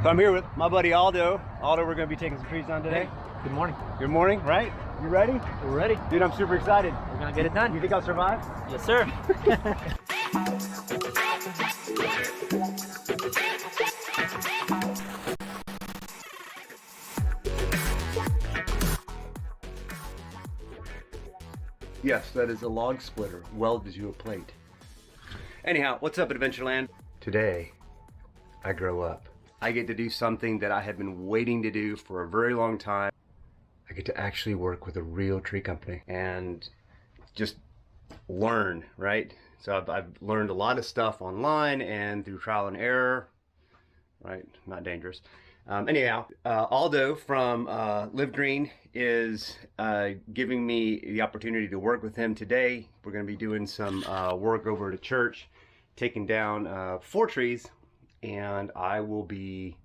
So I'm here with my buddy Aldo. Aldo, we're going to be taking some trees down today. Hey, good morning. Good morning, right? You ready? We're ready. Dude, I'm super excited. We're gonna get it done. You think I'll survive? Yes, sir. Yes, that is a log splitter welded to a plate. Anyhow, what's up, Adventureland? Today, I grow up. I get to do something that I have been waiting to do for a very long time. I get to actually work with a real tree company and just learn, right? So I've learned a lot of stuff online and through trial and error, right? Not dangerous. Anyhow, Aldo from Live Green is giving me the opportunity to work with him today. We're going to be doing some work over at a church, taking down 4 trees, and I will be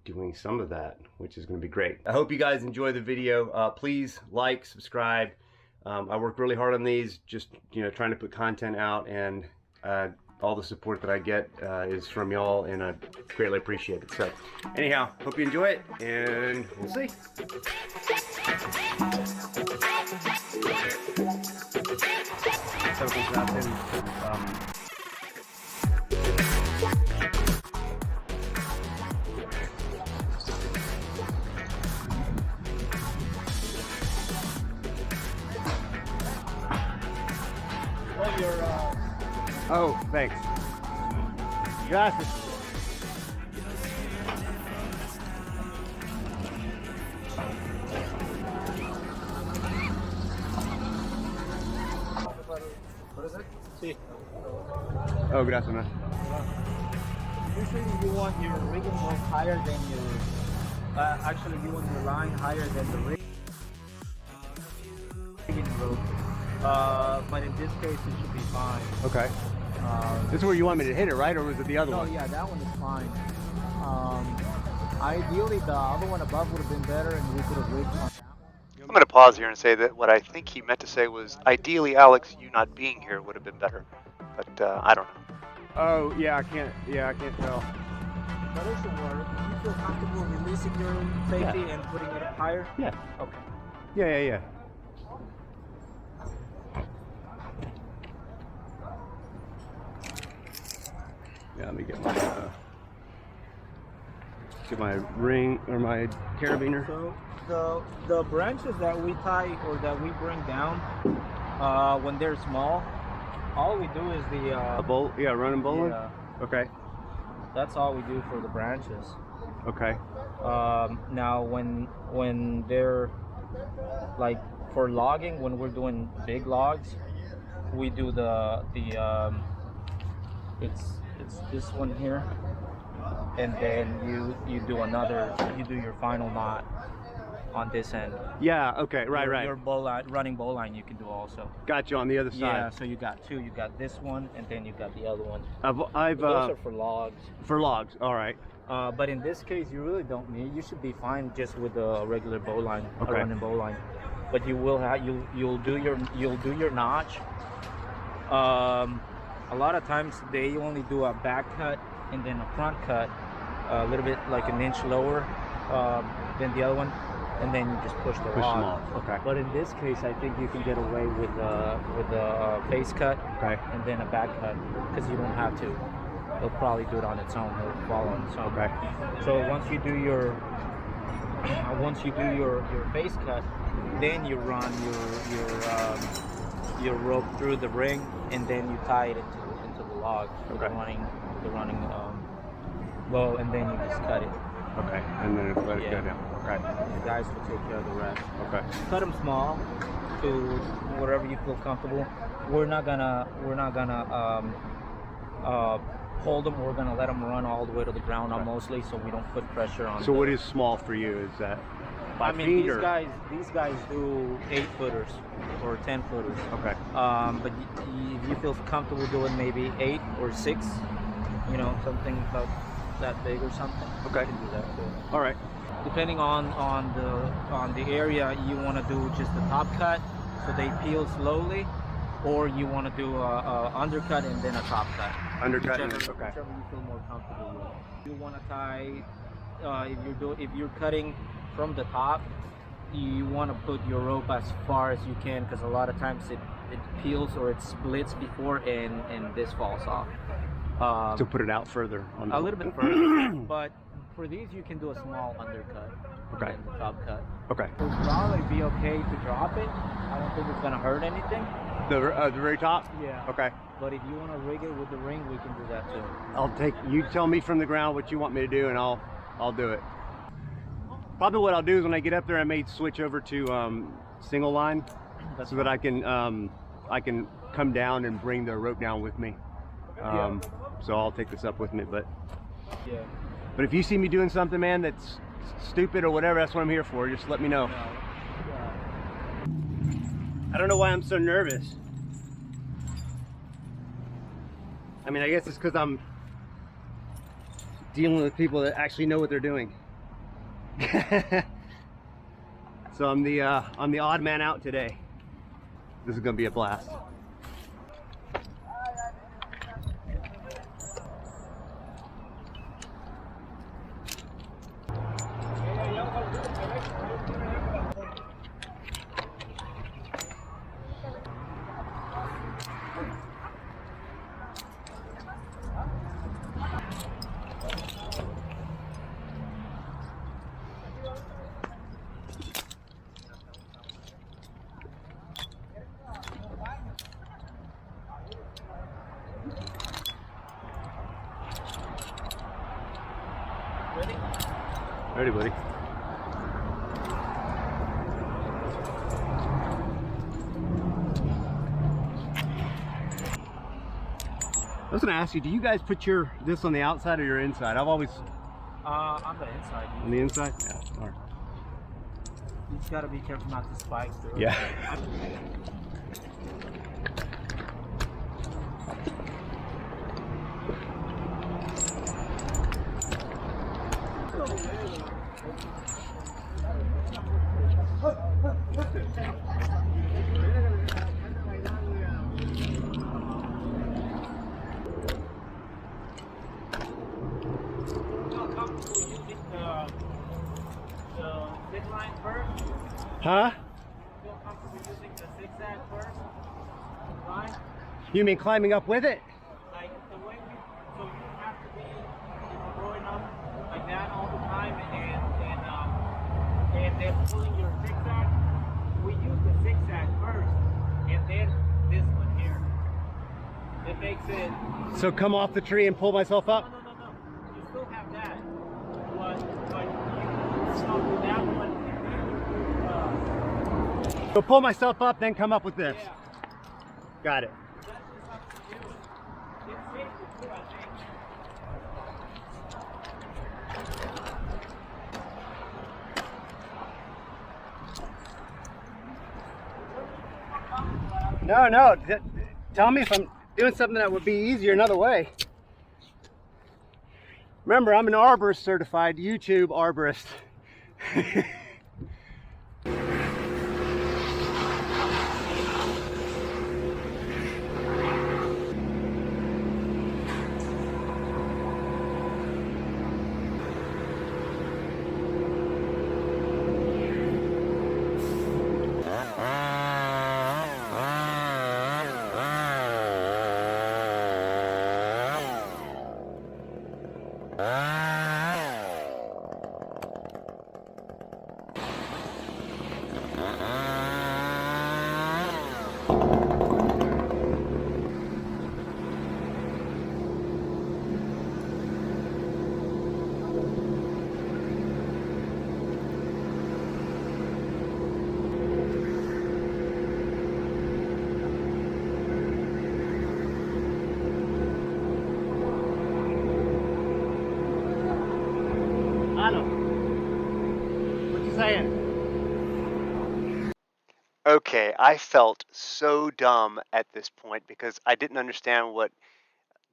doing some of that, which is going to be great. I hope you guys enjoy the video. Please like, subscribe. I work really hard on these, just trying to put content out, and all the support that I get is from y'all, and I greatly appreciate it. So anyhow, hope you enjoy it, and we'll see. Oh, thanks. Gracias. What is it? Sí. Oh, gracias, man. Usually you want your rigging rope higher than your, actually you want your line higher than the rigging rope. But in this case it should be fine. Okay. This is where you want me to hit it, right? Or was it the other one? No, yeah, that one is fine. Ideally the other one above would have been better, and we could have rigged on that one. I'm going to pause here and say that what I think he meant to say was, ideally, Alex, you not being here would have been better. But I don't know. Oh, yeah, I can't tell. But it should work. Do you feel comfortable releasing your safety and putting it up higher? Yeah. Okay. Yeah. Yeah, let me get my ring or my carabiner. So the branches that we tie or that we bring down when they're small, all we do is the running bowling. Yeah, Okay. that's all we do for the branches. Okay. Now when they're like for logging, when we're doing big logs, we do it's this one here, and then you do your final knot on this end. Yeah. Okay. Right. Your running bow line you can do also. Got you on the other side. Yeah. So you got 2. You got this one, and then you got the other one. I've Those are for logs. For logs. All right. But in this case, you really don't need. You should be fine just with a regular bow line, Okay. a running bow line. But you will have you'll do your notch. A lot of times they only do a back cut and then a front cut, a little bit like an inch lower than the other one, and then you just push the log. Okay. But in this case, I think you can get away with a face cut, Okay. and then a back cut, because you don't have to. It'll probably do it on its own. It'll fall on its own. Okay. So once you do your face cut, then you run your rope through the ring, and then you tie it into the log. Okay. The running bow, and then you just cut it. Okay. And then let it go Yeah. down. Okay. The guys will take care of the rest. Okay. Cut them small to whatever you feel comfortable. We're not gonna hold them. We're gonna let them run all the way to the ground, Okay. mostly, so we don't put pressure on. So what is small for you? Is that 5 feet these or? these guys do 8-footers or 10-footers. Okay. But if you feel comfortable doing maybe 8 or 6, something about that big or something, Okay. you can do that too. All right. Depending on the area, you want to do just the top cut so they peel slowly, or you want to do a undercut and then a top cut. Undercut. Whichever Okay. you feel more comfortable with. You want to tie if you're cutting from the top, you want to put your rope as far as you can, because a lot of times it peels or it splits before and this falls off. So put it out further on a little bit further. But for these, you can do a small undercut. Okay. And the top cut. Okay. It would probably be okay to drop it. I don't think it's gonna hurt anything. The very top? Yeah. Okay. But if you want to rig it with the ring, we can do that too. You tell me from the ground what you want me to do, and I'll do it. Probably what I'll do is when I get up there, I may switch over to single line, so that I can come down and bring the rope down with me. So I'll take this up with me, but if you see me doing something, man, that's stupid or whatever, that's what I'm here for. Just let me know. I don't know why I'm so nervous. I mean, I guess it's because I'm dealing with people that actually know what they're doing. So I'm the odd man out today. This is gonna be a blast. Ready? Ready, buddy. I was gonna ask you, do you guys put this on the outside or your inside? I've always On the inside. on the inside. Yeah. All right. You just gotta be careful not to spike through. Yeah. The zip line first. Huh? Feel comfortable using the zigzag first? Line? You mean climbing up with it? Like the way so you have to be going up like that all the time and then pulling your zigzag. We use the zigzag first and then this one here. It makes it. So come off the tree and pull myself up? No. You still have that, but you stop with that one. So pull myself up, then come up with this. Yeah. Got it. That's just up to you. It's safe to do, I think. No. Tell me if I'm doing something that would be easier another way. Remember, I'm an arborist certified YouTube arborist. Aldo, what you saying? Okay, I felt so dumb at this point because I didn't understand what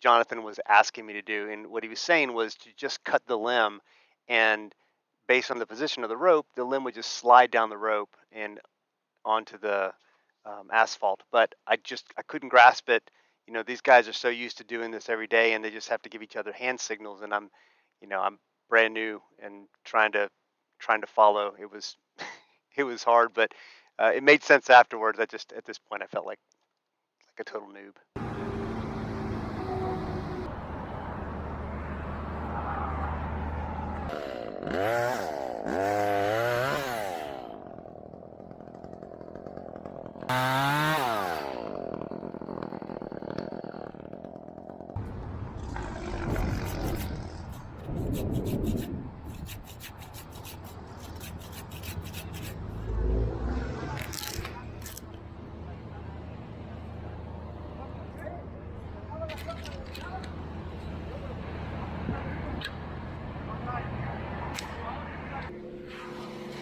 Jonathan was asking me to do. And what he was saying was to just cut the limb, and based on the position of the rope, the limb would just slide down the rope and onto the asphalt. But I couldn't grasp it. These guys are so used to doing this every day, and they just have to give each other hand signals. And I'm brand new and trying to follow. It was it was hard, but it made sense afterwards. I just at this point I felt like a total noob.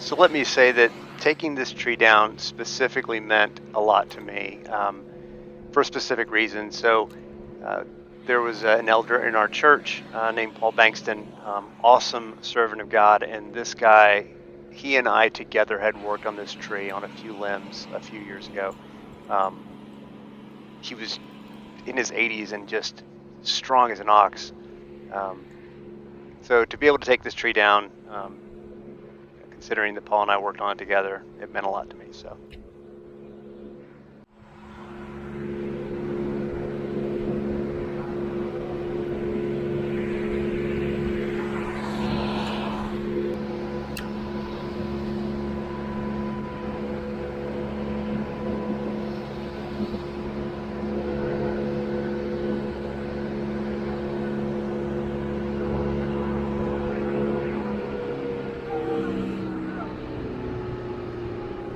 So let me say that taking this tree down specifically meant a lot to me for a specific reason. So there was an elder in our church named Paul Bankston, awesome servant of God, and this guy, he and I together had worked on this tree on a few limbs a few years ago. He was in his 80s and just strong as an ox. So to be able to take this tree down, considering that Paul and I worked on it together, it meant a lot to me. So.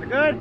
Good?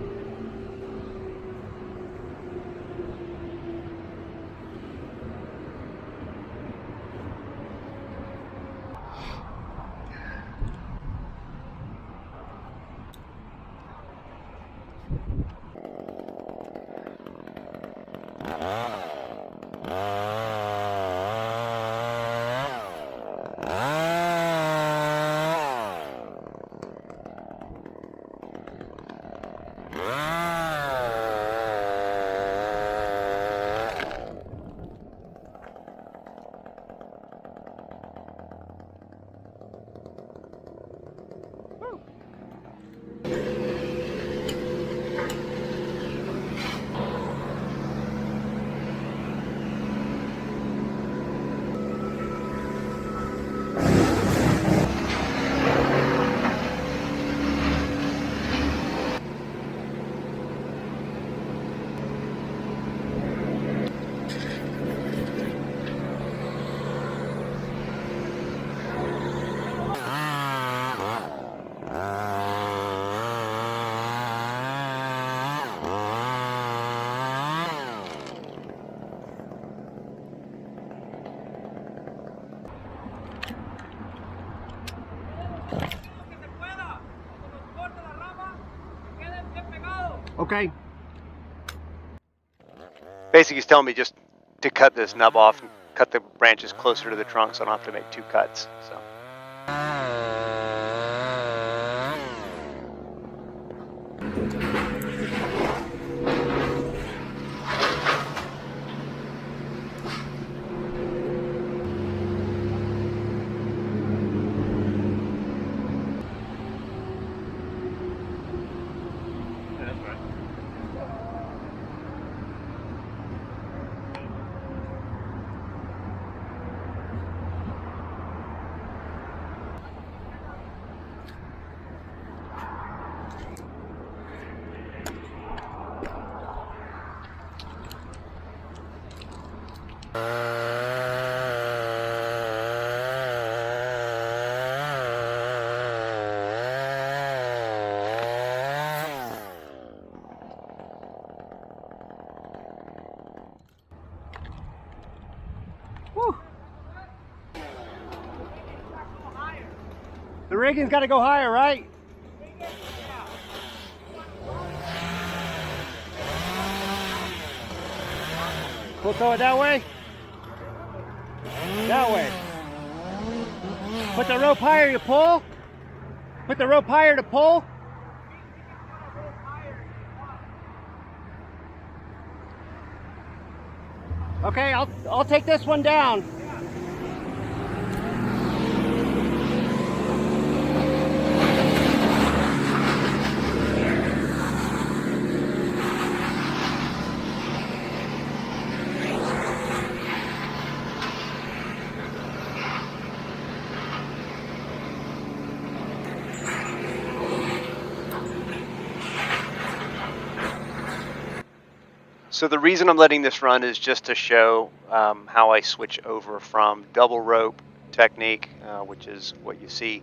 Okay. Basically, he's telling me just to cut this nub off and cut the branches closer to the trunk so I don't have to make two cuts. So. Whew. The rigging's got to go higher, right? We'll throw it that way? That way. Put the rope higher to pull. Put the rope higher to pull. Okay, I'll take this one down. So the reason I'm letting this run is just to show how I switch over from double rope technique, which is what you see,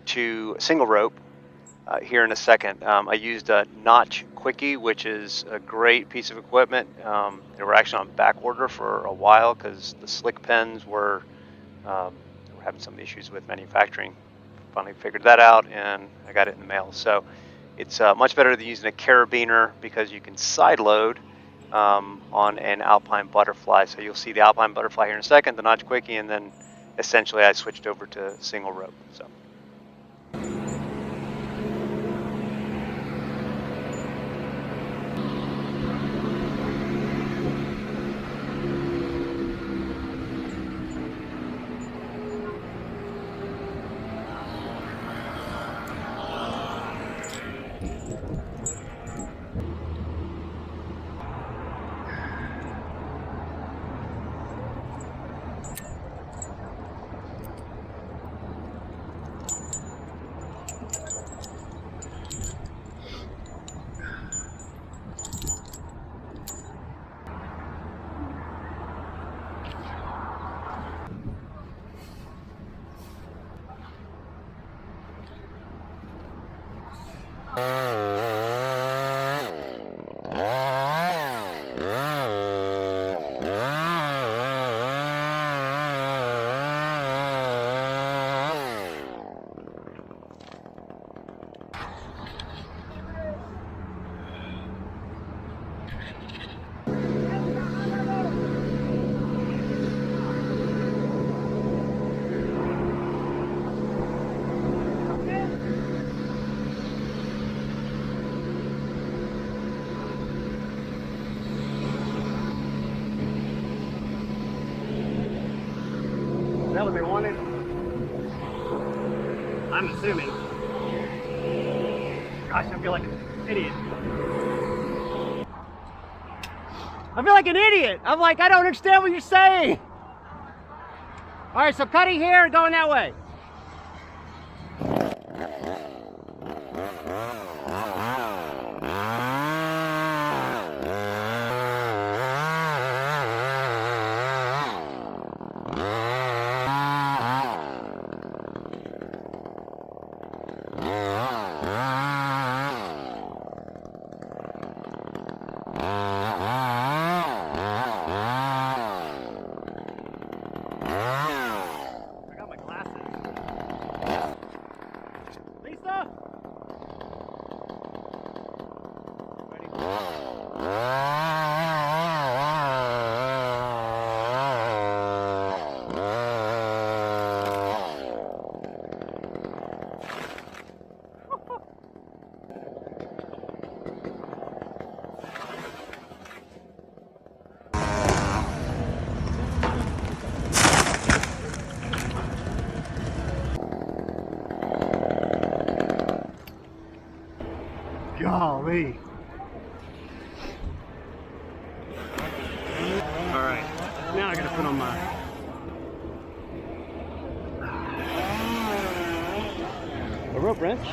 to single rope here in a second. I used a notch quickie, which is a great piece of equipment. They were actually on back order for a while because the slick pens were having some issues with manufacturing. Finally figured that out, and I got it in the mail. So it's much better than using a carabiner because you can side load on an alpine butterfly. So you'll see the alpine butterfly here in a second, the notch quickie, and then essentially I switched over to single rope. So. Is that what they wanted? I'm assuming. Gosh, I feel like an idiot. I feel like an idiot. I'm like, I don't understand what you're saying. All right, so cutting here, going that way. Golly. All right, now I gotta put on my a rope wrench.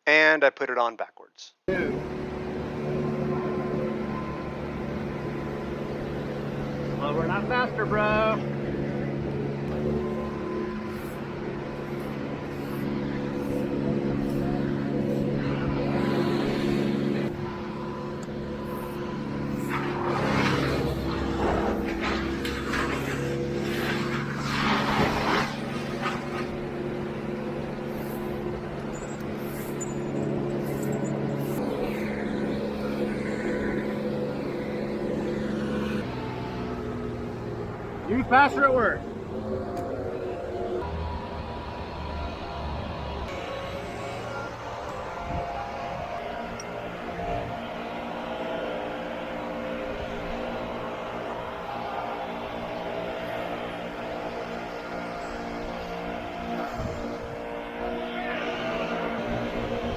And I put it on backwards. Slower, not faster, bro. You faster at work.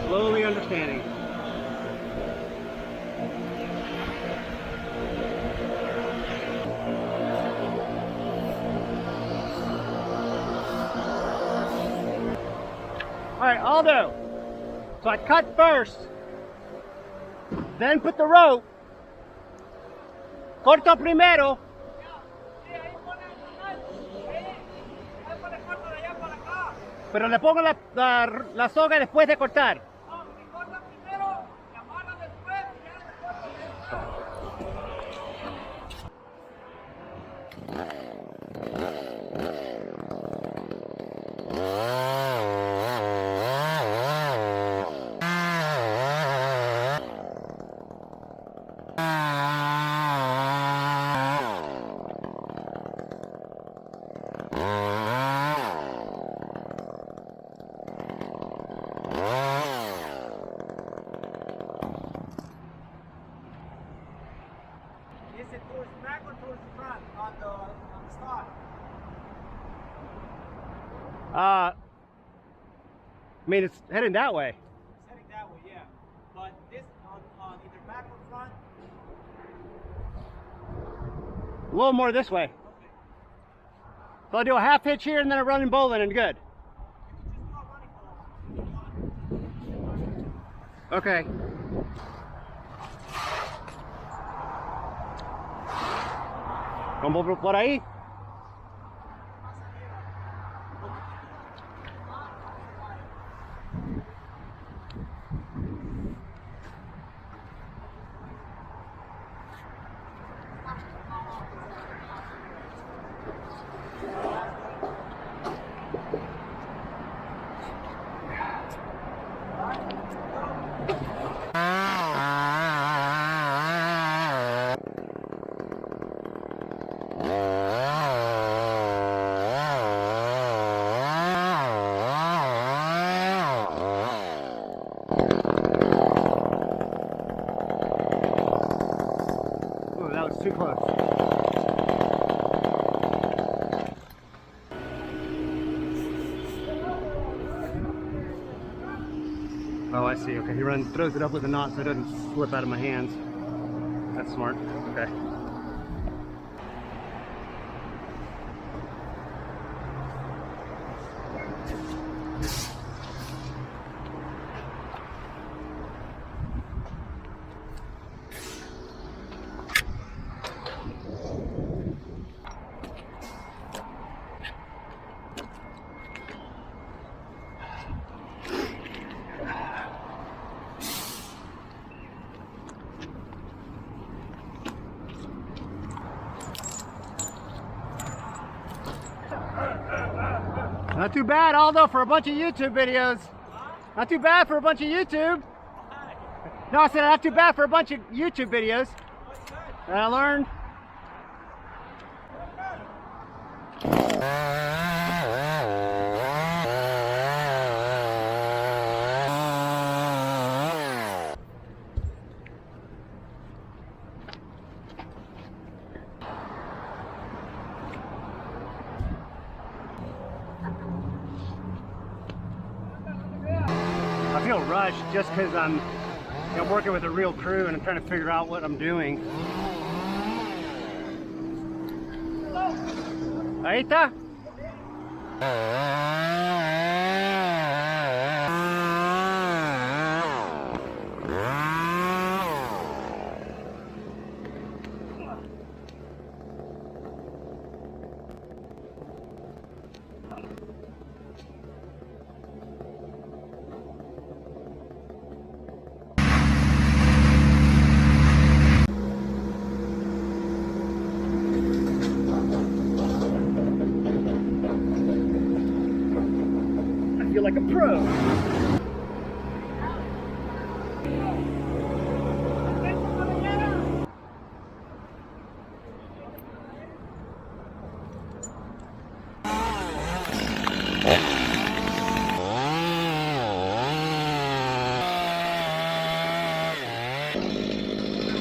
Slowly understanding. Aldo. So I cut first, then put the rope. Corto primero. Pero le pongo la soga después de cortar. Is it towards back or towards the front on the stock? I mean, it's heading that way. It's heading that way, yeah. But this on either back or front? A little more this way. Okay. So I'll do a half hitch here and then a running bowline and good. You can just do a running ball. Okay. Como por ahí. Oh, that was too close. Oh, I see. Okay, he throws it up with a knot so it doesn't slip out of my hands. That's smart. Okay. Not too bad, Aldo, for a bunch of YouTube videos. Not too bad for a bunch of YouTube. No, I said not too bad for a bunch of YouTube videos. And I learned. I feel rushed just because I'm working with a real crew and I'm trying to figure out what I'm doing. Ahí está. I feel like a pro.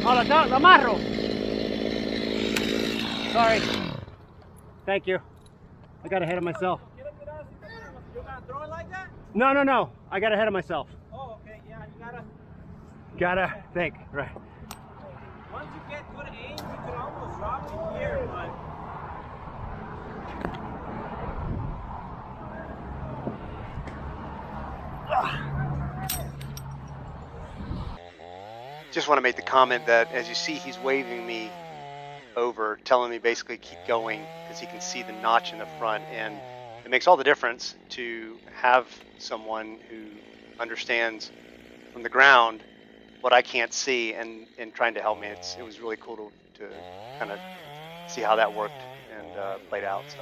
Oh, lo amarro. Sorry. Thank you. I got ahead of myself. You're gonna throw it like that? No. I got ahead of myself. Oh, okay, yeah, you Gotta think, right. once you get good aim, you can almost drop it here, but Just want to make the comment that as you see, he's waving me over, telling me basically keep going because he can see the notch in the front, and it makes all the difference to have someone who understands from the ground what I can't see and trying to help me. It was really cool to kind of see how that worked and played out. So.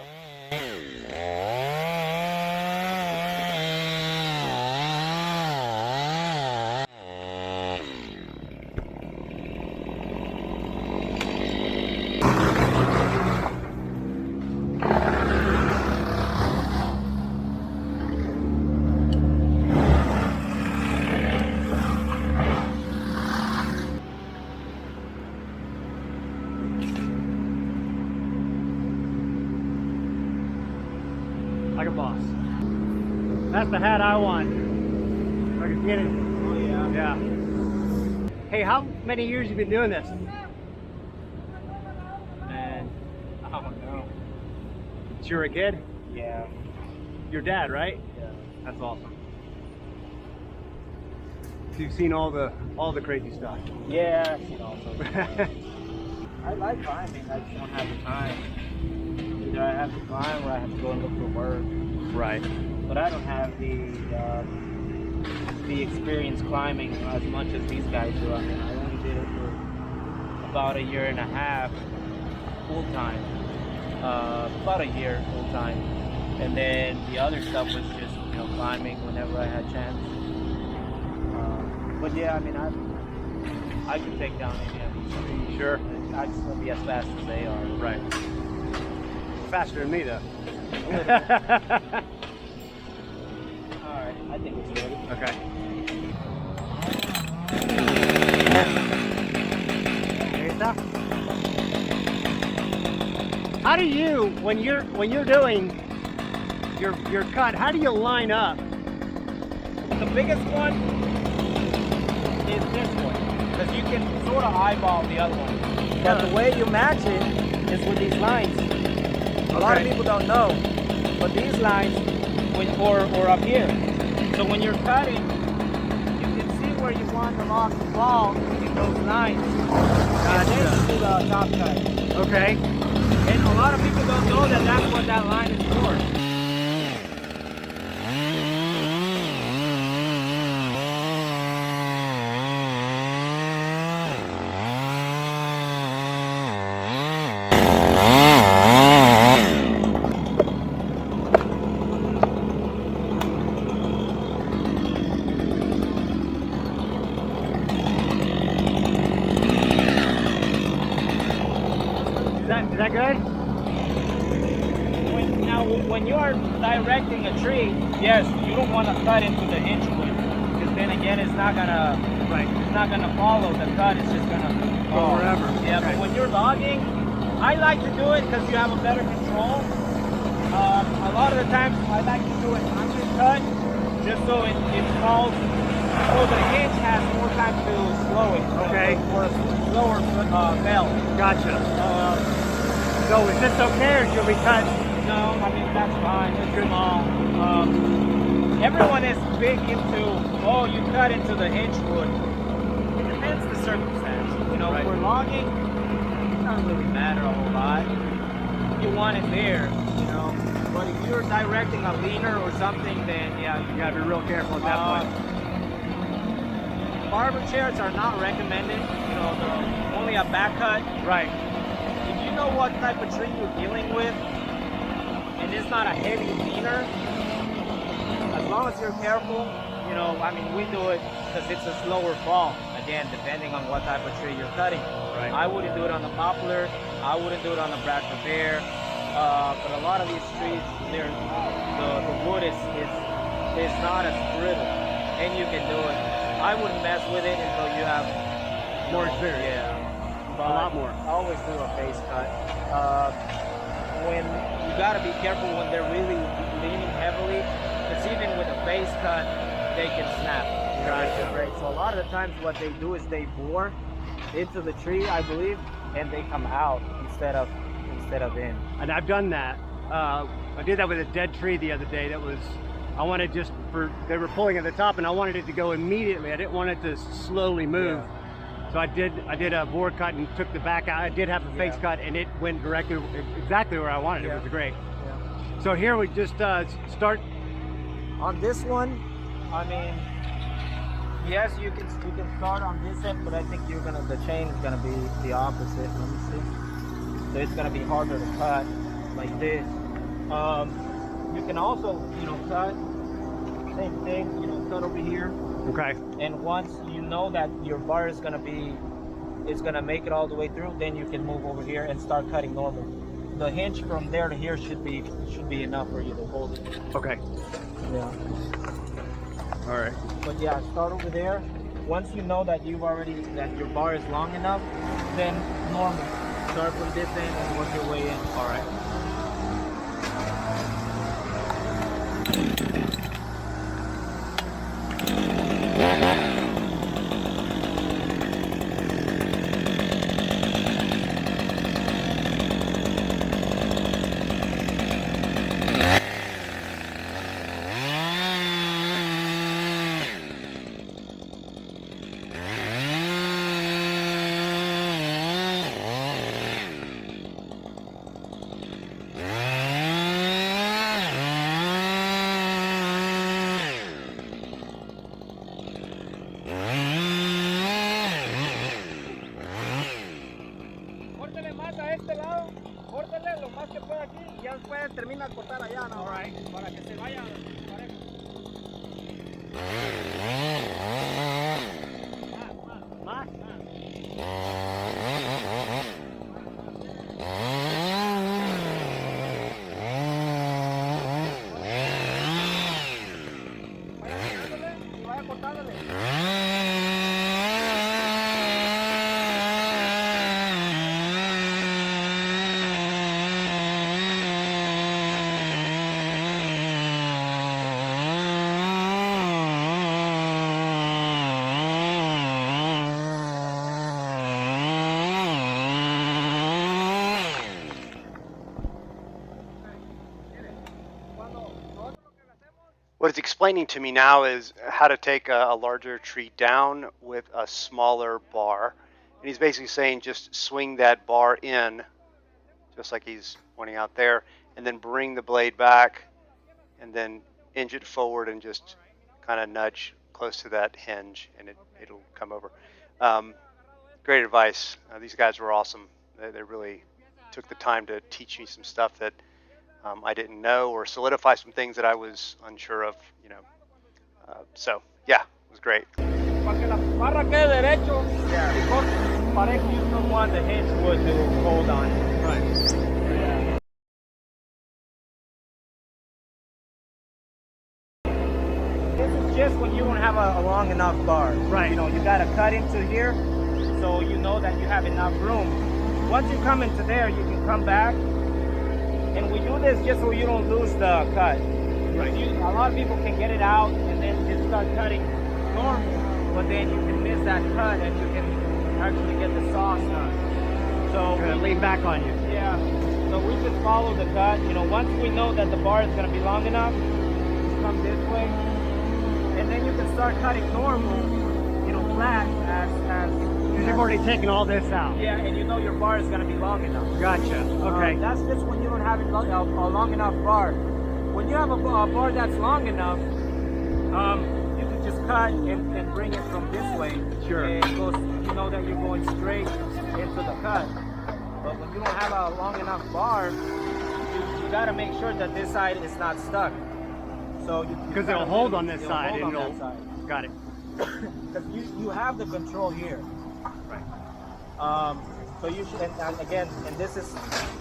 Like a boss. That's the hat I want. I can get it. Oh yeah. Yeah. Hey, how many years you been doing this? Man, I don't know. Since you were a kid? Yeah. Your dad, right? Yeah. That's awesome. So you've seen all the crazy stuff. Yeah, I've seen all sorts of stuff. I like climbing, I just don't have the time. Either I have to climb or I have to go and look for work. Right. But I don't have the experience climbing as much as these guys do. I mean, I only did it for about a year and a half full time. About a year full time. And then the other stuff was just, climbing whenever I had chance. But yeah, I mean, I could take down any of these trees. Sure. I just won't be as fast as they are. Right. Faster than me, though. Alright, I think it's ready. Okay. How do you, when you're doing your cut, how do you line up? The biggest one is this one, because you can sort of eyeball the other one. But the way you match it is with these lines. A lot of people don't know, but these lines, or up here. So when you're cutting, you can see where you want the log to fall in those lines. And then you do the top cut. Okay. And a lot of people don't know that that's what that line is for. Is that good? When you are directing a tree, yes, you don't want to cut into the hinge wood, because then again, it's not gonna follow the cut. It's just gonna Go wherever. Yeah, Okay. but when you're logging, I like to do it because you have a better control. A lot of the times, I like to do it undercut, just so it falls, so the hinge has more time to slow it. Okay. For a slower bell. Gotcha. So is this okay, or should we cut? No, I mean, that's fine. It's small. Everyone is big into, you cut into the hinge wood. It depends the circumstance. Right. If we're logging, it doesn't really matter a whole lot. You want it there, But if you're directing a leaner or something, then yeah, You gotta be real careful at that point. Barber chairs are not recommended. Only a back cut. Right. If you know what type of tree you're dealing with, and it's not a heavy leaner, as long as you're careful, we do it because it's a slower fall. Again, depending on what type of tree you're cutting. Right. I wouldn't do it on the poplar. I wouldn't do it on the Bradford bear. But a lot of these trees, the wood is not as brittle, and you can do it. I wouldn't mess with it until you have More experience. Yeah. A lot more. I always do a face cut. When you gotta be careful when they're really leaning heavily, because even with a face cut, they can snap. Right. So a lot of the times what they do is they bore into the tree, I believe, and they come out instead of in. And I've done that. I did that with a dead tree the other day that was I wanted just they were pulling at the top, and I wanted it to go immediately. I didn't want it to slowly move. Yeah. So I did a bore cut and took the back out. I did have the face cut, and it went directly, exactly where I wanted it. It was great. Yeah. So here we just start. On this one, I mean, yes, you can start on this end, but I think the chain is gonna be the opposite. Let me see. So it's gonna be harder to cut like this. You can also, cut. Same thing, cut over here. Okay. And once you know that your bar is gonna make it all the way through, then you can move over here and start cutting normal. The hinge from there to here should be enough for you to hold it. Okay. Yeah. All right. But yeah, start over there. Once you know that that your bar is long enough, then normal. Start from this end and work your way in. All right. Córtale más a este lado, córtale lo más que pueda aquí y ya después termina de cortar allá, ¿no? All right. Para que se vaya parejo. Más. Vaya cortándole. What it's explaining to me now is how to take a larger tree down with a smaller bar. And he's basically saying just swing that bar in, just like he's pointing out there, and then bring the blade back, and then hinge it forward and just kind of nudge close to that hinge, and it'll come over. Great advice. These guys were awesome. They really took the time to teach me some stuff that I didn't know, or solidify some things that I was unsure of, so yeah, it was great. Para que la barra quede derecho, y corte parejo, you don't want the hinge wood to hold on. Right. Yeah. This is just when you don't have a long enough bar. Right. You got to cut into here, so you know that you have enough room. Once you come into there, you can come back. And we do this just so you don't lose the cut. Right. A lot of people can get it out and then just start cutting normal, but then you can miss that cut and you can actually get the sauce done. So Gonna lean back on you. Yeah. So we just follow the cut. Once we know that the bar is gonna be long enough, just come this way, and then you can start cutting normal, flat as. Because you've already taken all this out. Yeah, and your bar is gonna be long enough. Gotcha. Okay. That's just when you don't have a long enough bar. When you have a bar that's long enough, you can just cut and bring it from this way. Sure. And it goes, you know that you're going straight into the cut. But when you don't have a long enough bar, you gotta make sure that this side is not stuck. So because it'll hold on this side. Hold on that side. Got it. Because you have the control here. Right. So you should, and again, and this is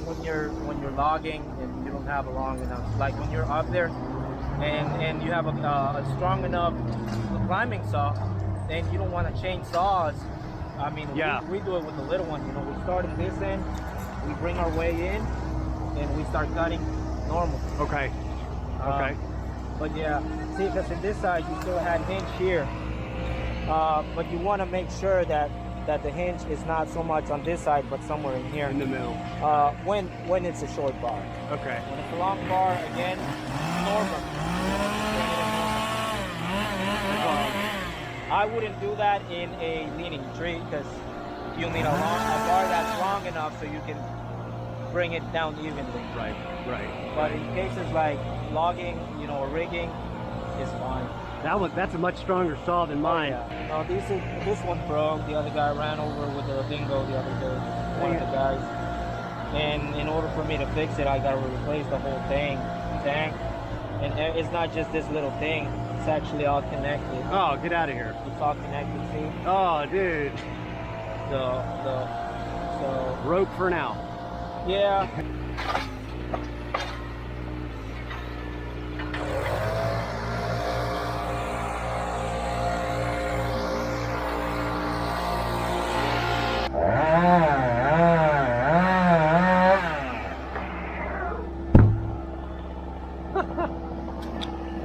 when you're logging and you don't have a long enough, like when you're up there and you have a strong enough climbing saw, then you don't want to change saws. I mean, yeah. we do it with the little one. We start at this end, we bring our way in, and we start cutting normal. Okay. Okay. But yeah, see, because in this side you still had hinge here, but you want to make sure that the hinge is not so much on this side, but somewhere in here. In the middle. When it's a short bar. Okay. When it's a long bar, again, normal. I wouldn't do that in a leaning tree because you'll need a bar that's long enough so you can bring it down evenly. Right, right. But in cases like logging, you know, or rigging, it's fine. That's a much stronger saw than mine. Yeah. No, this one broke. The other guy ran over with the bingo the other day. One of the guys. And in order for me to fix it, I got to replace the whole tank. And it's not just this little thing. It's actually all connected. Oh, get out of here. It's all connected, see? Oh, dude. So Rope for now. yeah.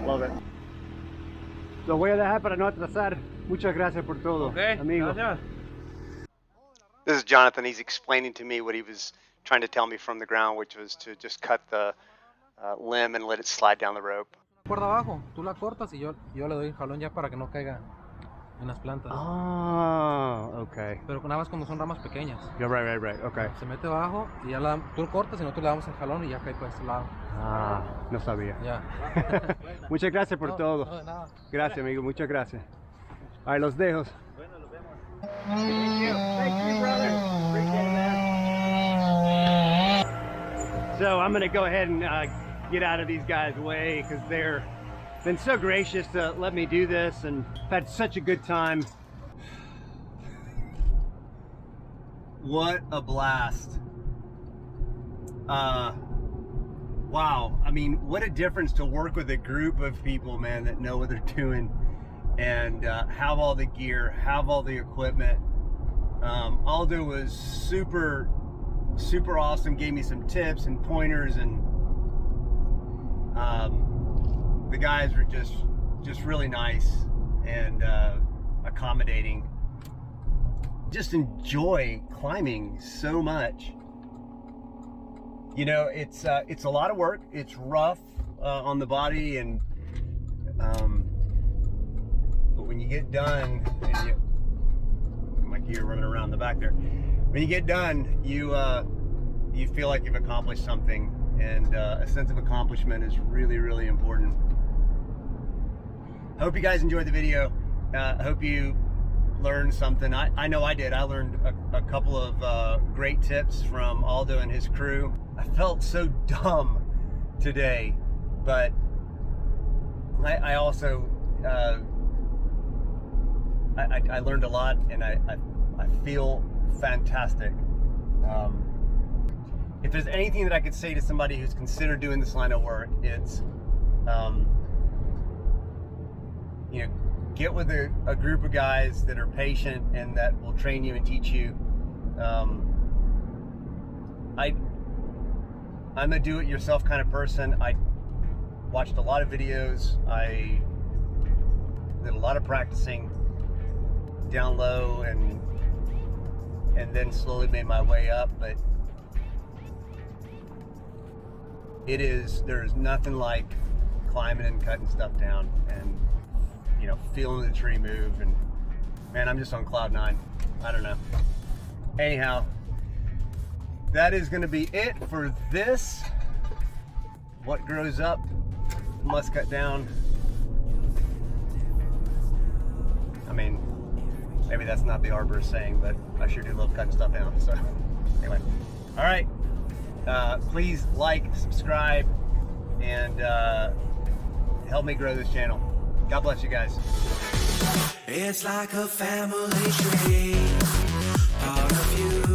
Love it. Lo voy a dejar para no atrasar. Muchas gracias por todo, amigo. Gracias. This is Jonathan. He's explaining to me what he was trying to tell me from the ground, which was to just cut the limb and let it slide down the rope. Cuerda abajo, tú la cortas y yo le doy el jalón ya para que no caiga en las plantas. Oh, okay. Pero nada más cuando son ramas pequeñas. Yeah, right, okay. Se mete abajo y ya tú cortas y nosotros le damos el jalón y ya cae por este lado. Ah, no sabía. Ya. Muchas gracias por todo. No, de nada. Gracias, amigo, muchas gracias. Ahí los dejo. Bueno, nos vemos. Thank you, brother. Appreciate it, man. So I'm gonna go ahead and get out of these guys' way because they're been so gracious to let me do this, and I've had such a good time. What a blast. Wow, I mean, what a difference to work with a group of people, man, that know what they're doing and have all the gear, have all the equipment. Aldo was super awesome, gave me some tips and pointers, and the guys were just really nice and accommodating. Just enjoy climbing so much. You know, it's a lot of work. It's rough on the body, but when you get done, and my gear running around the back there. When you get done, you feel like you've accomplished something, and a sense of accomplishment is really important. Hope you guys enjoyed the video. Hope you learned something. I know I did. I learned a couple of great tips from Aldo and his crew. I felt so dumb today, but I also I learned a lot, and I feel fantastic. If there's anything that I could say to somebody who's considered doing this line of work, it's you know, get with a group of guys that are patient and that will train you and teach you. I'm a do-it-yourself kind of person. I watched a lot of videos. I did a lot of practicing down low, and then slowly made my way up. But there's nothing like climbing and cutting stuff down, and you know, feeling the tree move. And man, I'm just on cloud 9. I don't know. Anyhow, that is going to be it for this. What grows up must cut down. I mean, maybe that's not the arborist saying, but I sure do love cutting stuff down. So anyway, all right. Please like, subscribe, and help me grow this channel. God bless you guys. It's like a family tree, part of you.